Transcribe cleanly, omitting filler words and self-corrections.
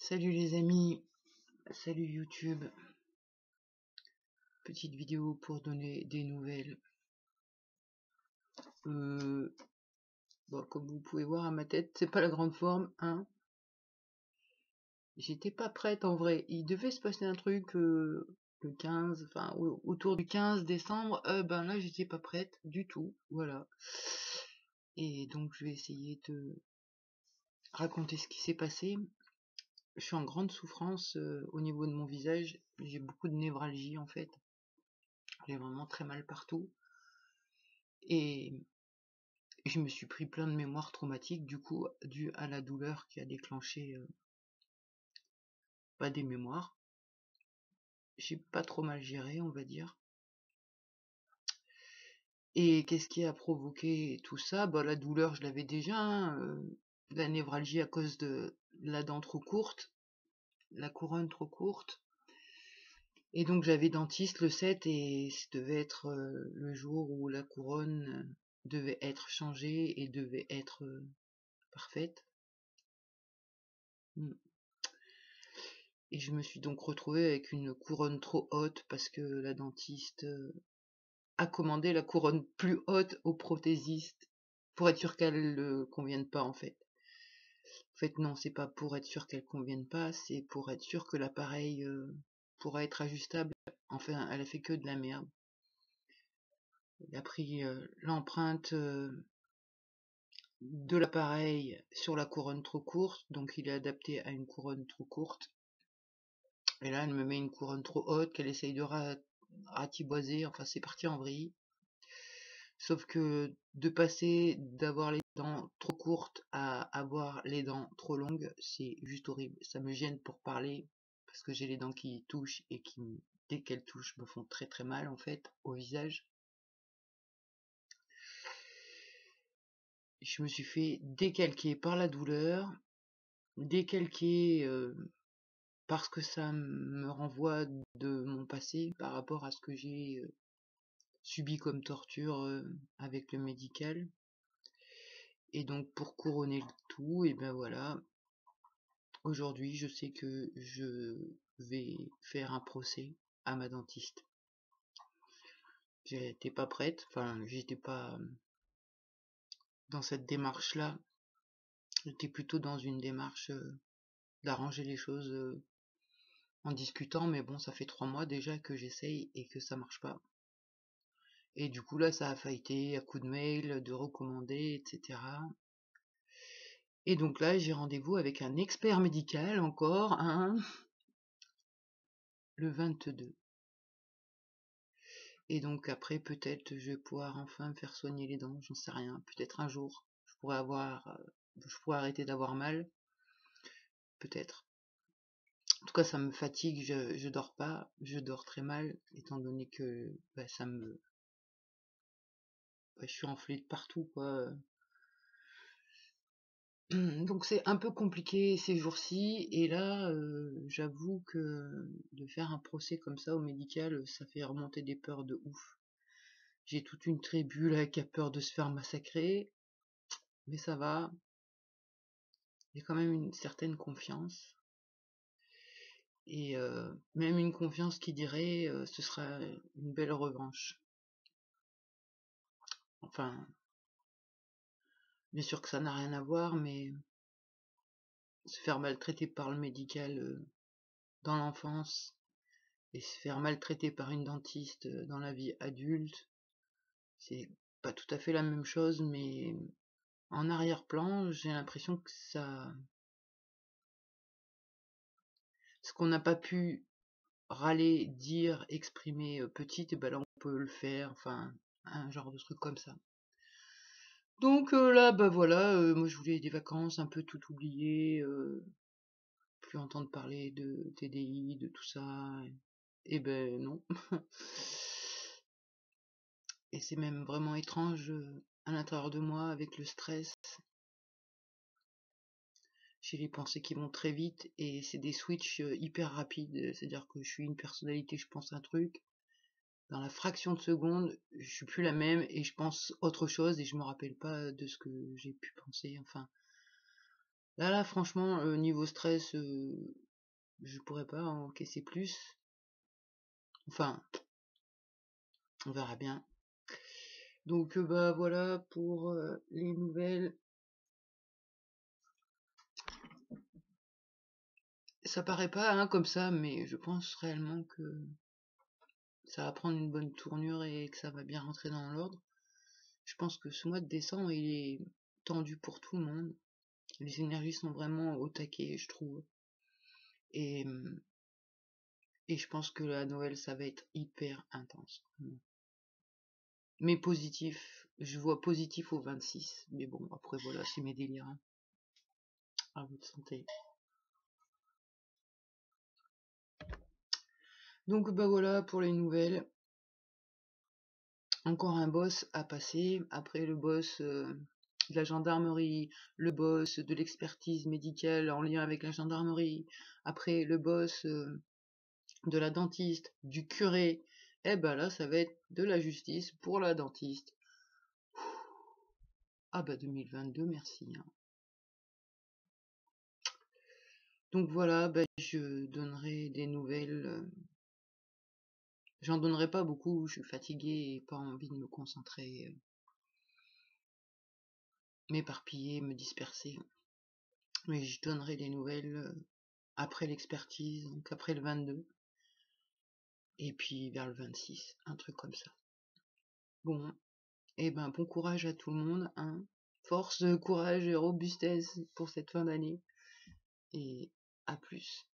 Salut les amis, salut YouTube. Petite vidéo pour donner des nouvelles. Bon, comme vous pouvez voir à ma tête, c'est pas la grande forme, hein. J'étais pas prête en vrai. Il devait se passer un truc le 15, enfin autour du 15 décembre. Ben là, j'étais pas prête du tout, voilà. Et donc je vais essayer de raconter ce qui s'est passé. Je suis en grande souffrance au niveau de mon visage. J'ai beaucoup de névralgie en fait. J'ai vraiment très mal partout. Et je me suis pris plein de mémoires traumatiques, du coup, dû à la douleur qui a déclenché des mémoires. J'ai pas trop mal géré, on va dire. Et qu'est-ce qui a provoqué tout ça? La douleur, je l'avais déjà, hein, la névralgie à cause de la dent trop courte, la couronne trop courte. Et donc j'avais dentiste le 7 et ça devait être le jour où la couronne devait être changée et devait être parfaite. Et je me suis donc retrouvée avec une couronne trop haute parce que la dentiste a commandé la couronne plus haute au prothésiste pour être sûr qu'elle ne convienne pas en fait. En fait non, c'est pas pour être sûr qu'elle convienne pas, c'est pour être sûr que l'appareil pourra être ajustable. Enfin, elle a fait que de la merde. Elle a pris l'empreinte de l'appareil sur la couronne trop courte, donc il est adapté à une couronne trop courte. Et là, elle me met une couronne trop haute qu'elle essaye de ratiboiser. Enfin, c'est parti en vrille. Sauf que de passer d'avoir les dents trop courtes à avoir les dents trop longues, c'est juste horrible. Ça me gêne pour parler parce que j'ai les dents qui touchent et qui, dès qu'elles touchent, me font très très mal en fait au visage. Je me suis fait décalquer par la douleur, décalquer parce que ça me renvoie de mon passé par rapport à ce que j'ai subi comme torture avec le médical. Et donc pour couronner le tout, et ben voilà, aujourd'hui je sais que je vais faire un procès à ma dentiste. J'étais pas prête, enfin j'étais pas dans cette démarche là, j'étais plutôt dans une démarche d'arranger les choses en discutant, mais bon, ça fait 3 mois déjà que j'essaye et que ça marche pas. Et du coup là ça a faillité à coups de mail, de recommander, etc. Et donc là j'ai rendez-vous avec un expert médical encore, hein, le 22. Et donc après peut-être je vais pouvoir enfin me faire soigner les dents, j'en sais rien, peut-être un jour je pourrais arrêter d'avoir mal, peut-être. En tout cas ça me fatigue, je dors pas, je dors très mal, étant donné que je suis enflée de partout quoi. Donc c'est un peu compliqué ces jours-ci, et là j'avoue que de faire un procès comme ça au médical, ça fait remonter des peurs de ouf. J'ai toute une tribu là qui a peur de se faire massacrer, mais ça va, j'ai quand même une certaine confiance, et même une confiance qui dirait ce sera une belle revanche. Enfin, bien sûr que ça n'a rien à voir, mais se faire maltraiter par le médical dans l'enfance et se faire maltraiter par une dentiste dans la vie adulte, c'est pas tout à fait la même chose, mais en arrière-plan, j'ai l'impression que ça, ce qu'on n'a pas pu râler, dire, exprimer petite, et ben là on peut le faire, enfin, un genre de truc comme ça. Donc là, voilà, moi je voulais des vacances, un peu tout oublier, plus entendre parler de TDI, de tout ça, et ben non. Et c'est même vraiment étrange à l'intérieur de moi avec le stress. J'ai les pensées qui vont très vite et c'est des switches hyper rapides, c'est-à-dire que je suis une personnalité, je pense un truc, dans la fraction de seconde, je suis plus la même et je pense autre chose et je me rappelle pas de ce que j'ai pu penser, enfin, Là, franchement, niveau stress, je pourrais pas encaisser plus. Enfin, on verra bien. Donc, bah voilà pour les nouvelles. Ça paraît pas hein, comme ça, mais je pense réellement que ça va prendre une bonne tournure et que ça va bien rentrer dans l'ordre. Je pense que ce mois de décembre, il est tendu pour tout le monde. Les énergies sont vraiment au taquet, je trouve. Et, et je pense que la Noël, ça va être hyper intense. Mais positif, je vois positif au 26. Mais bon, après voilà, c'est mes délires. Hein. À votre santé. Donc bah voilà pour les nouvelles. Encore un boss à passer. Après le boss de la gendarmerie, le boss de l'expertise médicale en lien avec la gendarmerie. Après le boss de la dentiste, du curé. Et bah là, ça va être de la justice pour la dentiste. Ah bah 2022, merci. Hein. Donc voilà, bah, je donnerai des nouvelles. J'en donnerai pas beaucoup, je suis fatiguée et pas envie de me concentrer, m'éparpiller, me disperser. Mais je donnerai des nouvelles après l'expertise, donc après le 22, et puis vers le 26, un truc comme ça. Bon, et ben bon courage à tout le monde, hein. Force, courage et robustesse pour cette fin d'année, et à plus.